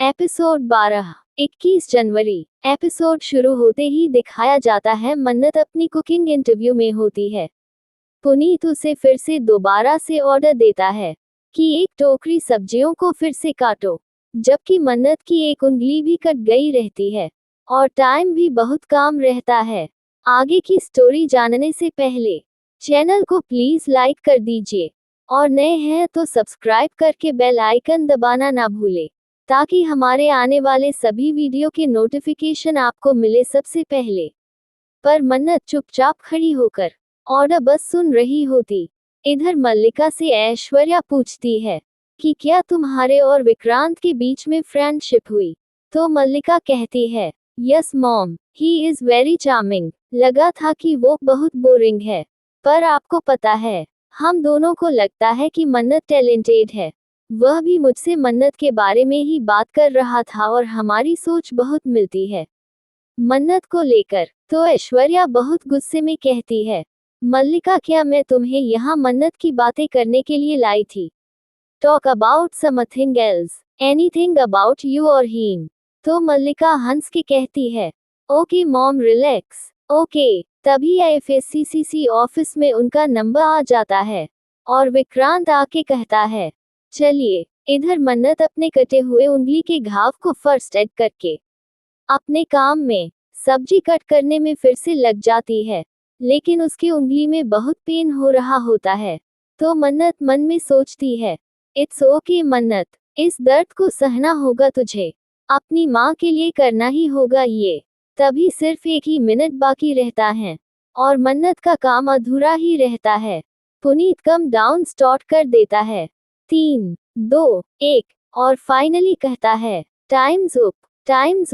Episode 12। 21 जनवरी। Episode शुरू होते ही दिखाया जाता है मन्नत अपनी कुकिंग इंटरव्यू में होती है। पुनीत उसे फिर से दोबारा से ऑर्डर देता है कि एक टोकरी सब्जियों को फिर से काटो, जबकि मन्नत की एक उंगली भी कट गई रहती है और टाइम भी बहुत कम रहता है। आगे की स्टोरी जानने से पहले चैनल को प्लीज लाइक कर दीजिए और नए हैं तो सब्सक्राइब करके बेल आइकन दबाना ना भूले, ताकि हमारे आने वाले सभी वीडियो के नोटिफिकेशन आपको मिले सबसे पहले। पर मन्नत चुपचाप खड़ी होकर ऑर्डर बस सुन रही होती। इधर मल्लिका से ऐश्वर्या पूछती है कि क्या तुम्हारे और विक्रांत के बीच में फ्रेंडशिप हुई, तो मल्लिका कहती है yes mom, he is very charming. लगा था कि वो बहुत बोरिंग है, पर आपको पता है, हम दोनों को लगता है कि मन्नत टैलेंटेड है। वह भी मुझसे मन्नत के बारे में ही बात कर रहा था और हमारी सोच बहुत मिलती है मन्नत को लेकर। तो ऐश्वर्या बहुत गुस्से में कहती है मल्लिका, क्या मैं तुम्हें यहाँ मन्नत की बातें करने के लिए लाई थी? Talk about something else, anything about you और हिम। तो मल्लिका हंस के कहती है ओके मॉम, रिलैक्स। ओके। तभी एफएससीसी ऑफिस में उनका नंबर आ जाता है और विक्रांत आके कहता है चलिए। इधर मन्नत अपने कटे हुए उंगली के घाव को फर्स्ट एड करके अपने काम में सब्जी कट करने में फिर से लग जाती है, लेकिन उसकी उंगली में बहुत पेन हो रहा होता है। तो मन्नत मन में सोचती है इट्स ओके मन्नत, इस दर्द को सहना होगा तुझे, अपनी माँ के लिए करना ही होगा ये। तभी सिर्फ 1 ही मिनट बाकी रहता है और मन्नत का काम अधूरा ही रहता है। पुनीत कम डाउन स्टार्ट कर देता है 3, 2, 1 और फाइनली कहता है times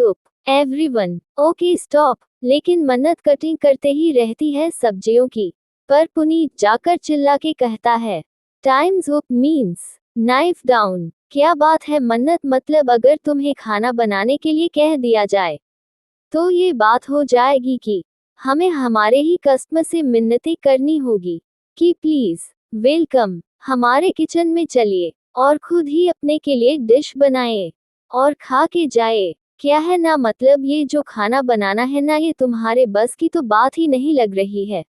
up everyone, okay stop. लेकिन मन्नत कटिंग करते ही रहती है सब्जियों की, पर पुनीत जाकर चिल्ला के कहता है times up means knife down. क्या बात है मन्नत, मतलब अगर तुम्हें खाना बनाने के लिए कह दिया जाए तो ये बात हो जाएगी कि हमें हमारे ही कस्टमर से मिन्नतें करनी होगी कि प्लीज वेलकम, हमारे किचन में चलिए और खुद ही अपने के लिए डिश बनाए और खा के जाए। क्या है ना, मतलब ये जो खाना बनाना है ना, ये तुम्हारे बस की तो बात ही नहीं लग रही है।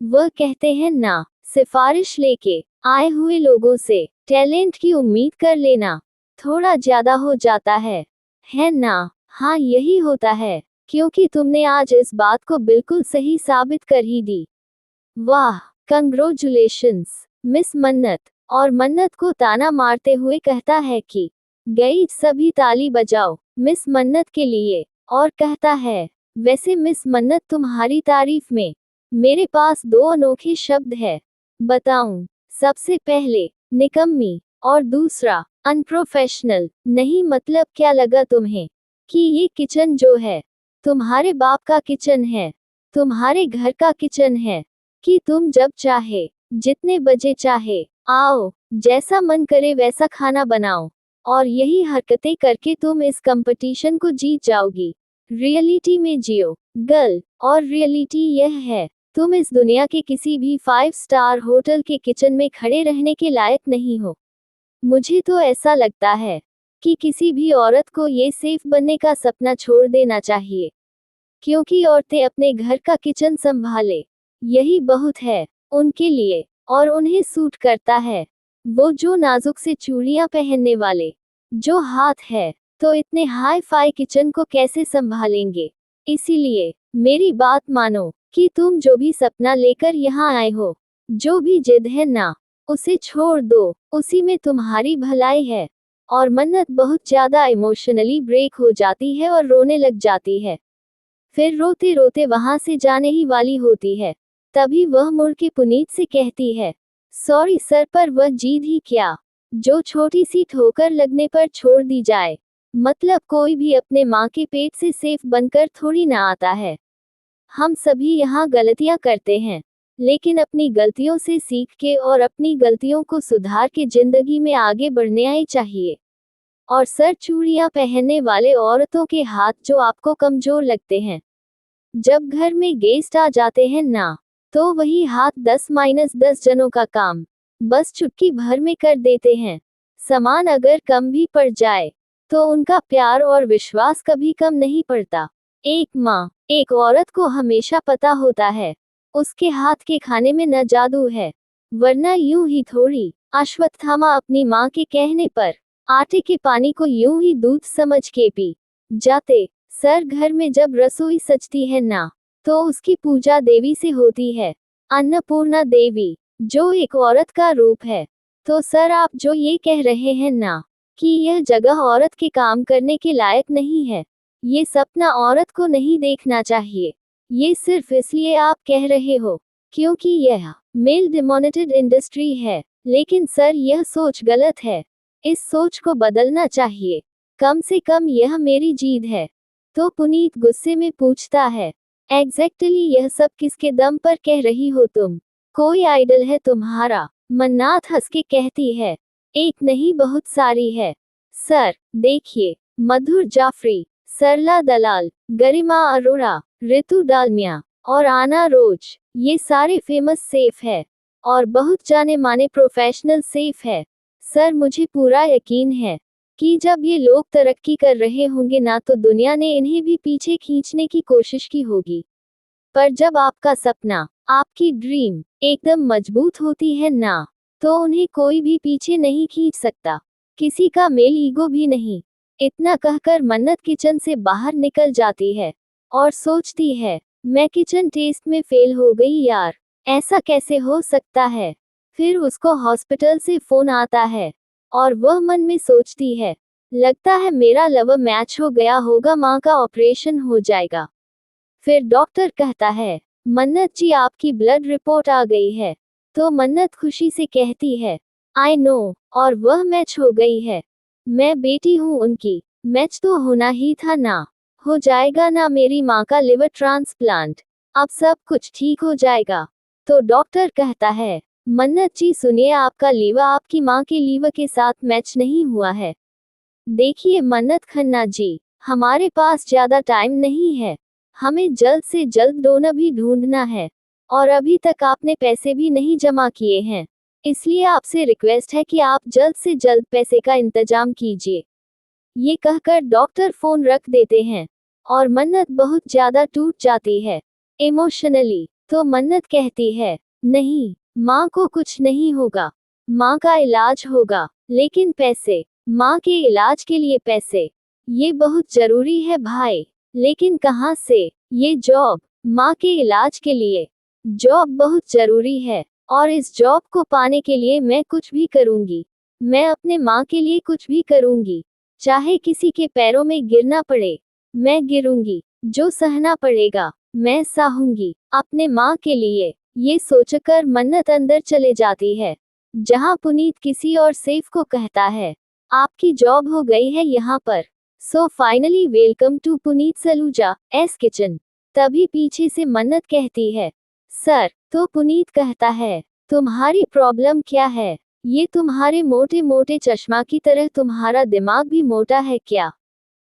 वह कहते हैं ना, सिफारिश लेके आए हुए लोगों से टैलेंट की उम्मीद कर लेना थोड़ा ज्यादा हो जाता है ना? हाँ, यही होता है, क्योंकि तुमने आज इस बात को बिल्कुल सही साबित कर ही दी। वाह, कंग्रेचुलेशंस मिस मन्नत। और मन्नत को ताना मारते हुए कहता है कि गई, सभी ताली बजाओ मिस मन्नत के लिए। और कहता है वैसे मिस मन्नत, तुम्हारी तारीफ में मेरे पास 2 अनोखे शब्द है, बताऊं? सबसे पहले निकम्मी और दूसरा अनप्रोफेशनल। नहीं, मतलब क्या लगा तुम्हें कि ये किचन जो है तुम्हारे बाप का किचन है, तुम्हारे घर का किचन है, कि तुम जब चाहे जितने बजे चाहे आओ, जैसा मन करे वैसा खाना बनाओ और यही हरकतें करके तुम इस कंपटीशन को जीत जाओगी? रियलिटी में जियो गर्ल, और रियलिटी यह है तुम इस दुनिया के किसी भी 5 स्टार होटल के किचन में खड़े रहने के लायक नहीं हो। मुझे तो ऐसा लगता है कि किसी भी औरत को ये सेफ बनने का सपना छोड़ देना चाहिए, क्योंकि औरतें अपने घर का किचन संभाले यही बहुत है उनके लिए, और उन्हें सूट करता है वो जो नाजुक से चूड़ियां पहनने वाले जो हाथ है, तो इतने हाई फाई किचन को कैसे संभालेंगे? इसीलिए मेरी बात मानो कि तुम जो भी सपना लेकर यहाँ आए हो, जो भी जिद है ना, उसे छोड़ दो, उसी में तुम्हारी भलाई है। और मन्नत बहुत ज्यादा इमोशनली ब्रेक हो जाती है और रोने लग जाती है। फिर रोते रोते वहां से जाने ही वाली होती है। तभी वह मुड़ के पुनीत से कहती है सॉरी सर, पर वह जीद ही क्या जो छोटी सी ठोकर लगने पर छोड़ दी जाए। मतलब कोई भी अपने माँ के पेट से सेफ बनकर थोड़ी ना आता है। हम सभी यहाँ गलतियाँ करते हैं, लेकिन अपनी गलतियों से सीख के और अपनी गलतियों को सुधार के जिंदगी में आगे बढ़ने आई चाहिए। और सर, चूड़ियां पहनने वाले औरतों के हाथ जो आपको कमजोर लगते हैं, जब घर में गेस्ट आ जाते हैं ना, तो वही हाथ 10-10 जनों का काम बस चुटकी भर में कर देते हैं। सामान अगर कम भी पड़ जाए तो उनका प्यार और विश्वास कभी कम नहीं पड़ता। एक माँ, एक औरत को हमेशा पता होता है उसके हाथ के खाने में न जादू है, वरना यूं ही थोड़ी। अश्वत्थामा अपनी माँ के कहने पर आटे के पानी को यूं ही दूध समझ के पी जाते। सर, घर में जब रसोई सजती है ना, तो उसकी पूजा देवी से होती है, अन्नपूर्णा देवी, जो एक औरत का रूप है। तो सर, आप जो ये कह रहे हैं ना कि यह जगह औरत के काम करने के लायक नहीं है, ये सपना औरत को नहीं देखना चाहिए। ये सिर्फ इसलिए आप कह रहे हो क्योंकि यह मेल डोमिनेटेड इंडस्ट्री है। लेकिन सर, यह सोच गलत है। इस सोच को बदलना चाहिए। कम से कम यह मेरी जीत है। तो पुनीत गुस्से में पूछता है, एग्जैक्टली यह सब किसके दम पर कह रही हो तुम? कोई आइडल है तुम्हारा? मन्नाथ हंस के कहती है, एक नहीं बहुत सारी है सर। देखिए, मधुर जाफरी, सरला दलाल, गरिमा अरोड़ा, ऋतु डालमिया और आना रोज, ये सारे फेमस सेफ है और बहुत जाने माने प्रोफेशनल सेफ है। सर, मुझे पूरा यकीन है कि जब ये लोग तरक्की कर रहे होंगे ना, तो दुनिया ने इन्हें भी पीछे खींचने की कोशिश की होगी। पर जब आपका सपना, आपकी ड्रीम एकदम मजबूत होती है ना, तो उन्हें कोई भी पीछे नहीं खींच सकता, किसी का मेल ईगो भी नहीं। इतना कहकर मन्नत किचन से बाहर निकल जाती है और सोचती है, मैं किचन टेस्ट में फेल हो गई यार, ऐसा कैसे हो सकता है। फिर उसको हॉस्पिटल से फोन आता है और वह मन में सोचती है, लगता है मेरा लव मैच हो गया होगा, माँ का ऑपरेशन हो जाएगा। फिर डॉक्टर कहता है, मन्नत जी, आपकी ब्लड रिपोर्ट आ गई है। तो मन्नत खुशी से कहती है, आई नो, और वह मैच हो गई है। मैं बेटी हूँ उनकी, मैच तो होना ही था ना। हो जाएगा ना मेरी माँ का लिवर ट्रांसप्लांट, अब सब कुछ ठीक हो जाएगा। तो डॉक्टर कहता है, मन्नत जी सुनिए, आपका लीवर आपकी माँ के लीवर के साथ मैच नहीं हुआ है। देखिए मन्नत खन्ना जी, हमारे पास ज्यादा टाइम नहीं है, हमें जल्द से जल्द डोनर भी ढूंढना है और अभी तक आपने पैसे भी नहीं जमा किए हैं, इसलिए आपसे रिक्वेस्ट है कि आप जल्द से जल्द पैसे का इंतजाम कीजिए। ये कहकर डॉक्टर फोन रख देते हैं और मन्नत बहुत ज्यादा टूट जाती है इमोशनली। तो मन्नत कहती है, नहीं, माँ को कुछ नहीं होगा, माँ का इलाज होगा, लेकिन पैसे, माँ के इलाज के लिए पैसे, ये बहुत जरूरी है भाई। लेकिन कहाँ से? ये जॉब, माँ के इलाज के लिए जॉब बहुत जरूरी है और इस जॉब को पाने के लिए मैं कुछ भी करूंगी। मैं अपने माँ के लिए कुछ भी करूंगी, चाहे किसी के पैरों में गिरना पड़े, मैं गिरूंगी। जो सहना पड़ेगा मैं सहूंगी अपने माँ के लिए। ये सोचकर मन्नत अंदर चले जाती है, जहाँ पुनीत किसी और सेफ को कहता है, आपकी जॉब हो गई है यहाँ पर। So finally welcome to Puneet Saluja's kitchen. तभी पीछे से मन्नत कहती है, सर। तो पुनीत कहता है, तुम्हारी प्रॉब्लम क्या है? ये तुम्हारे मोटे मोटे चश्मा की तरह तुम्हारा दिमाग भी मोटा है क्या?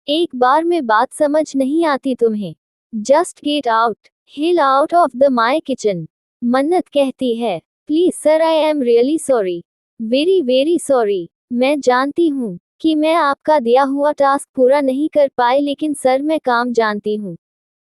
एक बार में बात समझ नहीं आती तुम्हें? Just get out, hill out of the my kitchen. मन्नत कहती है, please sir, I am really sorry, very very sorry. मैं जानती हूँ कि मैं आपका दिया हुआ टास्क पूरा नहीं कर पाई, लेकिन सर मैं काम जानती हूँ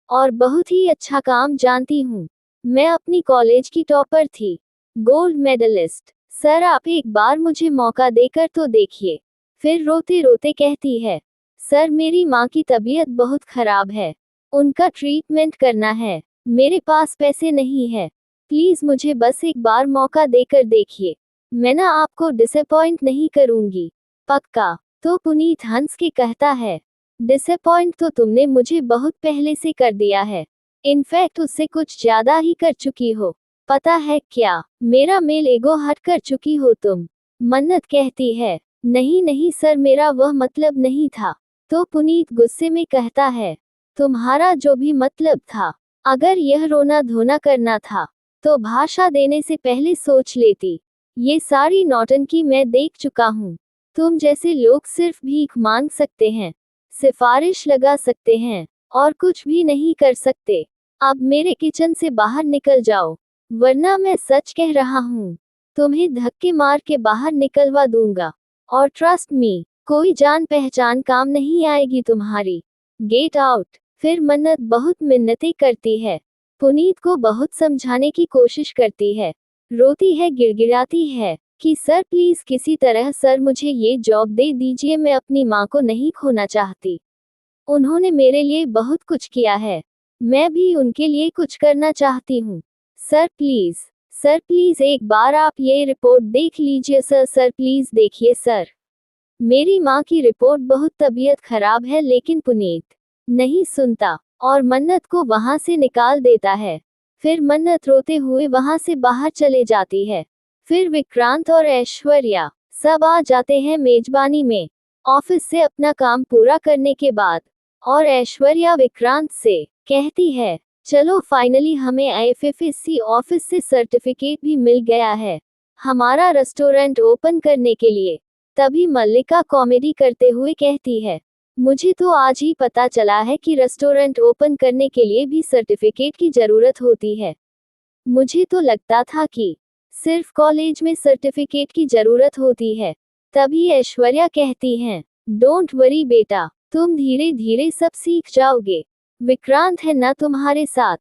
और बहुत ही अच्छा काम जानती हूँ। मैं अपनी कॉलेज की टॉपर थी, गोल्ड मेडलिस्ट। सर, आप एक बार मुझे मौका देकर तो देखिए। फिर रोते रोते कहती है, सर मेरी माँ की तबीयत बहुत खराब है, उनका ट्रीटमेंट करना है, मेरे पास पैसे नहीं है, प्लीज मुझे बस एक बार मौका देकर देखिए, मैं ना आपको डिसअपॉइंट नहीं करूंगी, पक्का। तो पुनीत हंस के कहता है, डिसअपॉइंट तो तुमने मुझे बहुत पहले से कर दिया है, इनफैक्ट उससे कुछ ज्यादा ही कर चुकी हो। पता है क्या, मेरा मेल ईगो हट कर चुकी हो तुम। मन्नत कहती है, नहीं नहीं सर, मेरा वह मतलब नहीं था। तो पुनीत गुस्से में कहता है, तुम्हारा जो भी मतलब था, अगर यह रोना धोना करना था तो भाषा देने से पहले सोच लेती। ये सारी नौटंकी मैं देख चुका हूँ। तुम जैसे लोग सिर्फ भीख मांग सकते हैं, सिफारिश लगा सकते हैं और कुछ भी नहीं कर सकते। अब मेरे किचन से बाहर निकल जाओ, वरना मैं सच कह रहा हूँ, तुम्हें धक्के मार के बाहर निकलवा दूंगा। और ट्रस्ट मी, कोई जान पहचान काम नहीं आएगी तुम्हारी, गेट आउट। फिर मन्नत बहुत मिन्नतें करती है, पुनीत को बहुत समझाने की कोशिश करती है, रोती है, गिड़गिड़ाती है कि सर प्लीज किसी तरह सर मुझे ये जॉब दे दीजिए, मैं अपनी माँ को नहीं खोना चाहती। उन्होंने मेरे लिए बहुत कुछ किया है, मैं भी उनके लिए कुछ करना चाहती हूँ। सर प्लीज एक बार आप ये रिपोर्ट देख लीजिए सर, सर प्लीज देखिए सर। मेरी माँ की रिपोर्ट बहुत तबीयत खराब है, लेकिन पुनीत नहीं सुनता और मन्नत को वहां से निकाल देता है। फिर मन्नत रोते हुए वहां से बाहर चले जाती है। फिर विक्रांत और ऐश्वर्या सब आ जाते हैं मेजबानी में, ऑफिस से अपना काम पूरा करने के बाद। और ऐश्वर्या विक्रांत से कहती है, चलो फाइनली हमें आईएफएफएससी ऑफिस से सर्टिफिकेट भी मिल गया है हमारा रेस्टोरेंट ओपन करने के लिए। तभी मल्लिका कॉमेडी करते हुए कहती है, मुझे तो आज ही पता चला है कि रेस्टोरेंट ओपन करने के लिए भी सर्टिफिकेट की जरूरत होती है। मुझे तो लगता था कि सिर्फ कॉलेज में सर्टिफिकेट की जरूरत होती है। तभी ऐश्वर्या कहती हैं, डोंट वरी बेटा, तुम धीरे धीरे सब सीख जाओगे, विक्रांत है ना तुम्हारे साथ।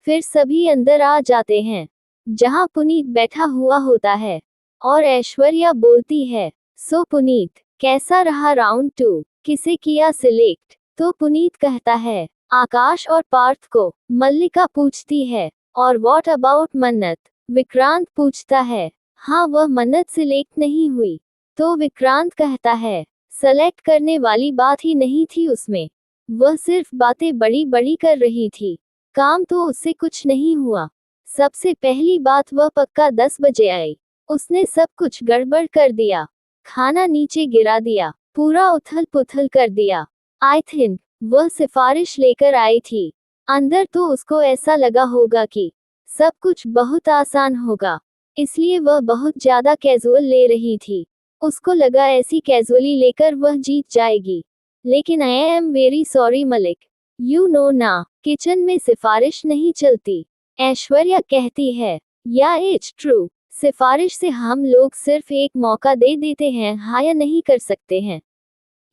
फिर सभी अंदर आ जाते हैं, जहां पुनीत बैठा हुआ होता है और ऐश्वर्या बोलती है, सो पुनीत कैसा रहा राउंड 2, किसे किया सिलेक्ट? तो पुनीत कहता है, आकाश और पार्थ को। मल्लिका पूछती है, और व्हाट अबाउट मन्नत? विक्रांत पूछता है, हाँ वह मन्नत सिलेक्ट नहीं हुई। तो विक्रांत कहता है, सेलेक्ट करने वाली बात ही नहीं थी उसमें, वह सिर्फ बातें बड़ी बड़ी कर रही थी, काम तो उससे कुछ नहीं हुआ। सबसे पहली बात, वह पक्का 10 बजे आई, उसने सब कुछ गड़बड़ कर दिया, खाना नीचे गिरा दिया, पूरा उथल पुथल कर दिया। आई थिंक वह सिफारिश लेकर आई थी, अंदर तो उसको ऐसा लगा होगा कि सब कुछ बहुत आसान होगा, इसलिए वह बहुत ज्यादा कैजुअल ले रही थी। उसको लगा ऐसी कैजुअली लेकर वह जीत जाएगी। लेकिन I am very sorry Malik, you know ना, किचन में सिफारिश नहीं चलती। ऐश्वर्या कहती है, या इट्स ट्रू, सिफारिश से हम लोग सिर्फ एक मौका दे देते हैं, हायर नहीं कर सकते हैं।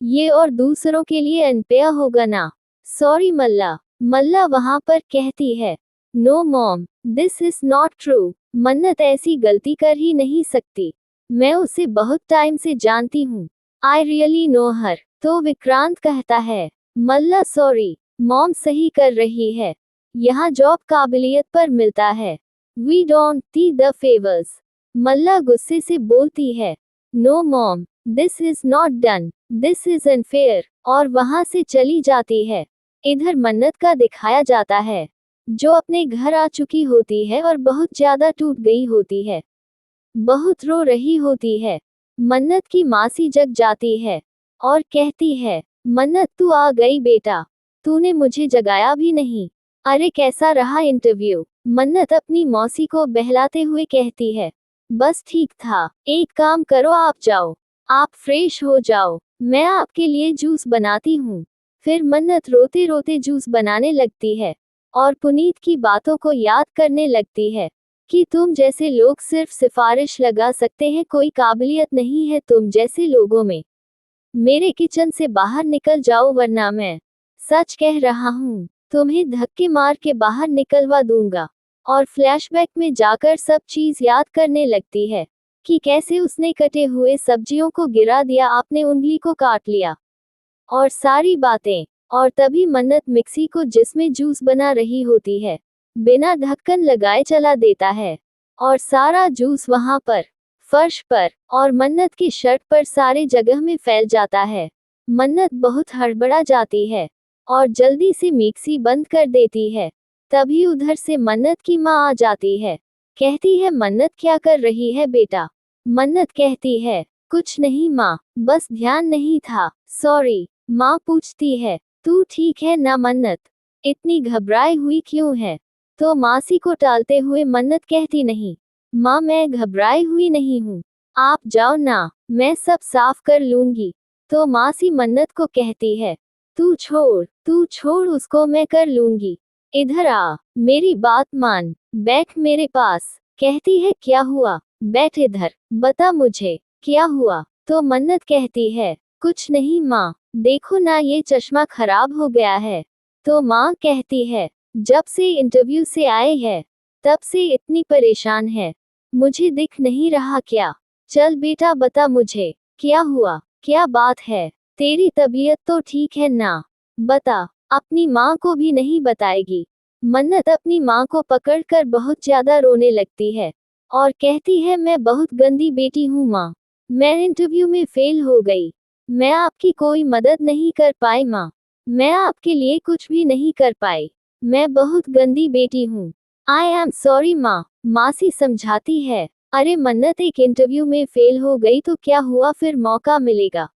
ये और दूसरों के लिए अनफेयर होगा ना। सॉरी मल्ला। मल्ला वहां पर कहती है, no mom, this is not true, Mannat ऐसी गलती कर ही नहीं सकती, मैं उसे बहुत टाइम से जानती हूँ, आई रियली नो हर। तो विक्रांत कहता है, मल्ला सॉरी, मॉम सही कर रही है, यहाँ जॉब काबिलियत पर मिलता है, we don't see the favours. Malla गुस्से से बोलती है, no mom, this is not done, this is unfair, और वहां से चली जाती है। इधर मन्नत का दिखाया जाता है, जो अपने घर आ चुकी होती है और बहुत ज्यादा टूट गई होती है, बहुत रो रही होती है। मन्नत की मासी जग जाती है और कहती है, मन्नत तू आ गई बेटा, तूने मुझे जगाया भी नहीं, अरे कैसा रहा इंटरव्यू? मन्नत अपनी मौसी को बहलाते हुए कहती है, बस ठीक था, एक काम करो आप जाओ, आप फ्रेश हो जाओ, मैं आपके लिए जूस बनाती हूँ। फिर मन्नत रोते रोते जूस बनाने लगती है और पुनीत की बातों को याद करने लगती है कि तुम जैसे लोग सिर्फ सिफारिश लगा सकते हैं, कोई काबिलियत नहीं है तुम जैसे लोगों में। मेरे किचन से बाहर निकल जाओ वरना मैं सच कह रहा हूँ, तुम्हें धक्के मार के बाहर निकलवा दूंगा। और फ्लैशबैक में जाकर सब चीज याद करने लगती है कि कैसे उसने कटे हुए सब्जियों को गिरा दिया, आपने उंगली को काट लिया और सारी बातें। और तभी मन्नत मिक्सी को जिसमें जूस बना रही होती है बिना ढक्कन लगाए चला देता है और सारा जूस वहां पर फर्श पर और मन्नत की शर्ट पर सारे जगह में फैल जाता है। मन्नत बहुत हड़बड़ा जाती है और जल्दी से मिक्सी बंद कर देती है। तभी उधर से मन्नत की माँ आ जाती है, कहती है, मन्नत क्या कर रही है बेटा? मन्नत कहती है, कुछ नहीं माँ, बस ध्यान नहीं था, सॉरी। माँ पूछती है, तू ठीक है ना मन्नत, इतनी घबराई हुई क्यों है? तो मासी को टालते हुए मन्नत कहती, नहीं माँ, मैं घबराई हुई नहीं हूँ, आप जाओ ना, मैं सब साफ कर लूंगी। तो मासी मन्नत को कहती है, तू छोड़ उसको, मैं कर लूंगी, इधर आ, मेरी बात मान, बैठ मेरे पास। कहती है, क्या हुआ? बैठ इधर, बता मुझे क्या हुआ। तो मन्नत कहती है, कुछ नहीं माँ, देखो ना ये चश्मा खराब हो गया है। तो माँ कहती है, जब से इंटरव्यू से आए हैं तब से इतनी परेशान है, मुझे दिख नहीं रहा क्या? चल बेटा बता मुझे, क्या हुआ, क्या बात है? तेरी तबीयत तो ठीक है ना? बता। अपनी माँ को भी नहीं बताएगी। मन्नत अपनी माँ को पकड़कर बहुत ज्यादा रोने लगती है और कहती है, मैं बहुत गंदी बेटी हूँ माँ, मैं इंटरव्यू में फेल हो गई, मैं आपकी कोई मदद नहीं कर पाई माँ, मैं आपके लिए कुछ भी नहीं कर पाई, मैं बहुत गंदी बेटी हूँ। आई एम सॉरी माँ, मासी समझाती है। अरे मन्नत, एक इंटरव्यू में फेल हो गई तो क्या हुआ, फिर मौका मिलेगा।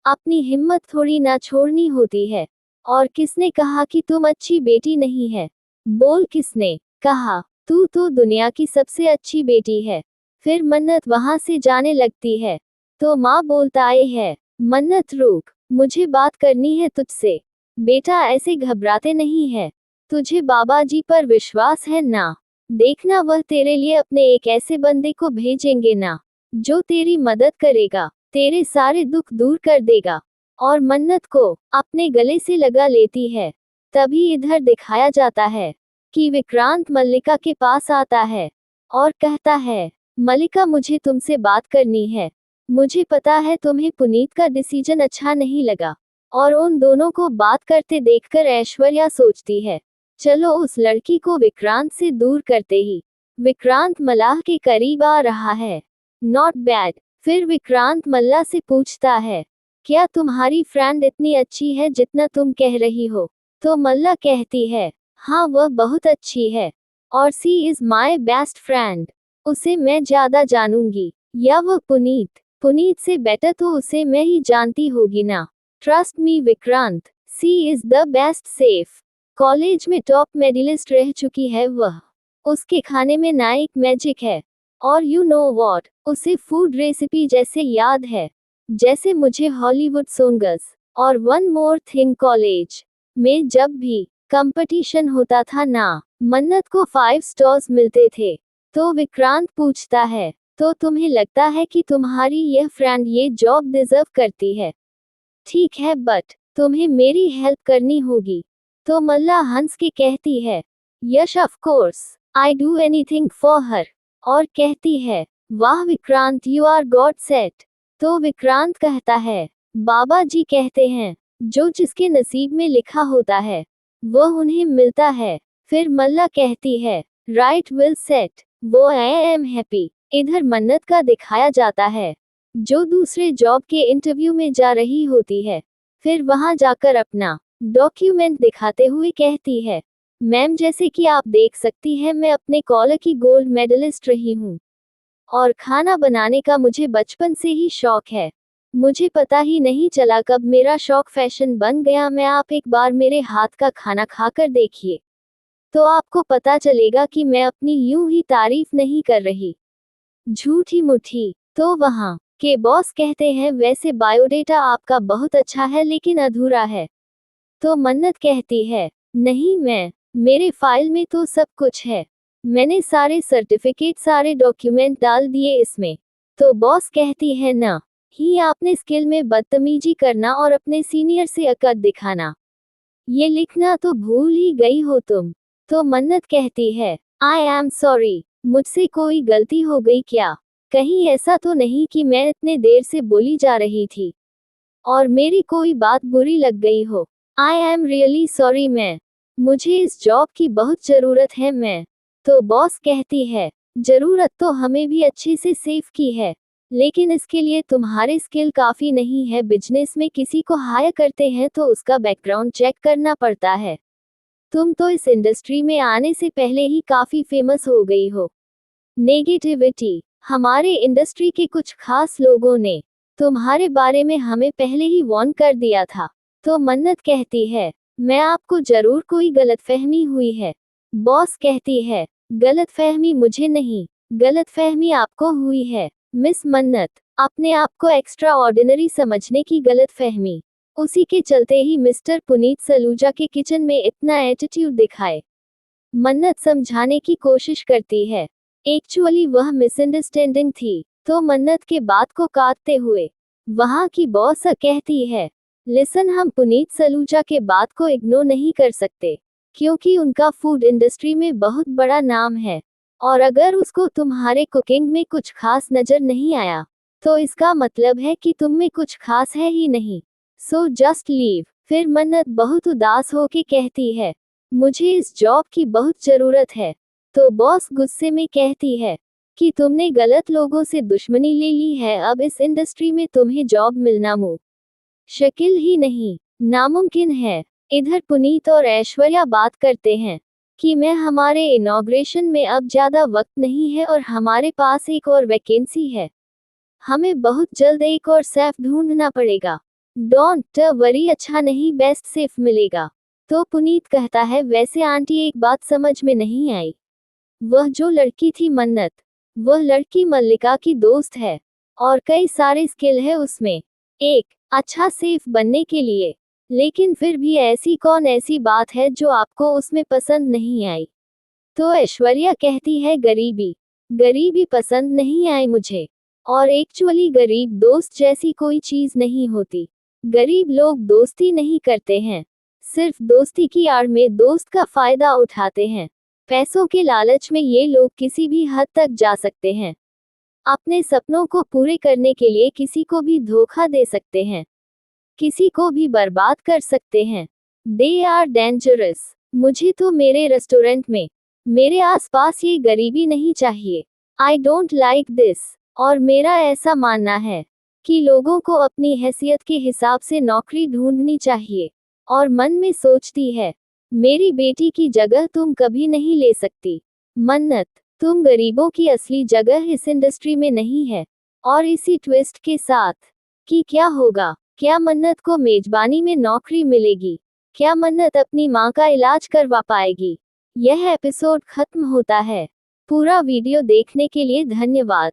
अपनी हिम्मत थोड़ी ना छोड़नी होती है। और किसने कहा कि तुम अच्छी बेटी नहीं है? बोल, किसने कहा? तू तो दुनिया की सबसे अच्छी बेटी है। फिर मन्नत वहां से जाने लगती है तो माँ बोलता है, मन्नत रुक, मुझे बात करनी है तुझसे। बेटा ऐसे घबराते नहीं है, तुझे बाबा जी पर विश्वास है ना? देखना वह तेरे लिए अपने एक ऐसे बंदे को भेजेंगे ना, जो तेरी मदद करेगा, तेरे सारे दुख दूर कर देगा। और मन्नत को अपने गले से लगा लेती है। तभी इधर दिखाया जाता है कि विक्रांत मल्लिका के पास आता है और कहता है, मल्लिका मुझे तुमसे बात करनी है। मुझे पता है तुम्हें पुनीत का डिसीजन अच्छा नहीं लगा। और उन दोनों को बात करते देखकर ऐश्वर्या सोचती है, चलो उस लड़की को विक्रांत से दूर करते ही। विक्रांत मल्लाह के करीब आ रहा है। Not bad. फिर विक्रांत मल्ला से पूछता है, क्या तुम्हारी फ्रेंड इतनी अच्छी है जितना तुम कह रही हो? तो मल्ला कहती है, हाँ वह बहुत अच्छी है और सी इज माई बेस्ट फ्रेंड। उसे मैं ज्यादा जानूंगी। या वह पुनीत से बेटर तो उसे मैं ही जानती होगी ना। Trust me Vikrant, she is the best chef. College में टॉप मेडलिस्ट रह चुकी है वह। उसके खाने में ना एक मैजिक है। और यू नो वॉट, उसे फूड रेसिपी जैसे याद है जैसे मुझे हॉलीवुड सॉन्ग्स। और वन मोर थिंग, कॉलेज में जब भी कंपटीशन होता था ना, मन्नत को 5 स्टार्स मिलते थे। तो विक्रांत पूछता है, तो तुम्हें लगता है कि तुम्हारी यह फ्रेंड ये जॉब डिजर्व करती है? ठीक है बट तुम्हें मेरी हेल्प करनी होगी। तो मल्ला हंस के कहती है, yes of course, I do anything for her. और कहती है, वाह Vikrant, you are god set. तो विक्रांत कहता है, बाबा जी कहते हैं, जो जिसके नसीब में लिखा होता है वह उन्हें मिलता है। फिर मल्ला कहती है, राइट विल सेट, वो आई एम हैप्पी। इधर मन्नत का दिखाया जाता है जो दूसरे जॉब के इंटरव्यू में जा रही होती है। फिर वहां जाकर अपना डॉक्यूमेंट दिखाते हुए कहती है, मैम जैसे कि आप देख सकती हैं मैं अपने कॉलेज की गोल्ड मेडलिस्ट रही हूँ और खाना बनाने का मुझे बचपन से ही शौक है। मुझे पता ही नहीं चला कब मेरा शौक फैशन बन गया। मैं आप एक बार मेरे हाथ का खाना खाकर देखिए तो आपको पता चलेगा कि मैं अपनी यूं ही तारीफ नहीं कर रही, झूठी मुठी। तो वहाँ के बॉस कहते हैं, वैसे बायोडेटा आपका बहुत अच्छा है लेकिन अधूरा है। तो मन्नत कहती है, नहीं मेरे फाइल में तो सब कुछ है, मैंने सारे सर्टिफिकेट सारे डॉक्यूमेंट डाल दिए इसमें। तो बॉस कहती है, ना ही आपने स्किल में बदतमीजी करना और अपने सीनियर से अकड़ दिखाना, ये लिखना तो भूल ही गई हो तुम। तो मन्नत कहती है, आई एम सॉरी, मुझसे कोई गलती हो गई क्या? कहीं ऐसा तो नहीं कि मैं इतने देर से बोली जा रही थी और मेरी कोई बात बुरी लग गई हो? आई एम रियली सॉरी मुझे इस जॉब की बहुत जरूरत है। तो बॉस कहती है, जरूरत तो हमें भी अच्छे से सेव की है, लेकिन इसके लिए तुम्हारे स्किल काफी नहीं है। बिजनेस में किसी को हायर करते हैं तो उसका बैकग्राउंड चेक करना पड़ता है। तुम तो इस इंडस्ट्री में आने से पहले ही काफी फेमस हो गई हो। नेगेटिविटी, हमारे इंडस्ट्री के कुछ खास लोगों ने तुम्हारे बारे में हमें पहले ही वार्न कर दिया था। तो मन्नत कहती है, मैं आपको जरूर कोई गलतफहमी हुई है। बॉस कहती है, गलतफहमी मुझे नहीं, गलतफहमी आपको हुई है मिस मन्नत, अपने आप को एक्स्ट्रा ऑर्डिनरी समझने की गलतफहमी। उसी के चलते ही मिस्टर पुनीत सलूजा के किचन में इतना एटीट्यूड दिखाए। मन्नत समझाने की कोशिश करती है, एक्चुअली वह मिसअंडरस्टैंडिंग थी। तो मन्नत के बात को काटते हुए वहाँ की बॉस कहती है, लिसन, हम पुनीत सलूजा के बात को इग्नोर नहीं कर सकते, क्योंकि उनका फूड इंडस्ट्री में बहुत बड़ा नाम है, और अगर उसको तुम्हारे कुकिंग में कुछ खास नजर नहीं आया, तो इसका मतलब है कि तुम में कुछ खास है ही नहीं। So just leave. फिर मन्नत बहुत उदास होके कहती है, मुझे इस जॉब की बहुत जरूरत है। तो बॉस गुस्से में कहती है कि तुमने गलत लोगों से दुश्मनी ले ली है, अब इस इंडस्ट्री में तुम्हें जॉब मिलना मुश्किल ही नहीं, नामुमकिन है। इधर पुनीत और ऐश्वर्या बात करते हैं कि मैं हमारे इनॉग्रेशन में अब ज्यादा वक्त नहीं है और हमारे पास एक और वैकेंसी है, हमें बहुत जल्द एक और सेफ ढूंढना पड़ेगा। डोंट वरी, अच्छा नहीं बेस्ट सेफ मिलेगा। तो पुनीत कहता है, वैसे आंटी एक बात समझ में नहीं आई, वह जो लड़की थी मन्नत, वह लड़की मल्लिका की दोस्त है और कई सारे स्किल है उसमें एक अच्छा सेफ बनने के लिए, लेकिन फिर भी ऐसी कौन ऐसी बात है जो आपको उसमें पसंद नहीं आई। तो ऐश्वर्या कहती है, गरीबी गरीबी पसंद नहीं आई मुझे, और एक्चुअली गरीब दोस्त जैसी कोई चीज नहीं होती। गरीब लोग दोस्ती नहीं करते हैं, सिर्फ दोस्ती की आड़ में दोस्त का फायदा उठाते हैं। पैसों के लालच में ये लोग किसी भी हद तक जा सकते हैं, अपने सपनों को पूरे करने के लिए किसी को भी धोखा दे सकते हैं, किसी को भी बर्बाद कर सकते हैं। They are dangerous. मुझे तो मेरे रेस्टोरेंट में, मेरे आसपास ये गरीबी नहीं चाहिए। I don't like this. और मेरा ऐसा मानना है कि लोगों को अपनी हैसियत के हिसाब से नौकरी ढूंढनी चाहिए। और मन में सोचती है, मेरी बेटी की जगह तुम कभी नहीं ले सकती मन्नत, तुम गरीबों की असली जगह इस इंडस्ट्री में नहीं है। और इसी ट्विस्ट के साथ कि क्या होगा, क्या मन्नत को मेजबानी में नौकरी मिलेगी, क्या मन्नत अपनी मां का इलाज करवा पाएगी। यह एपिसोड खत्म होता है। पूरा वीडियो देखने के लिए धन्यवाद।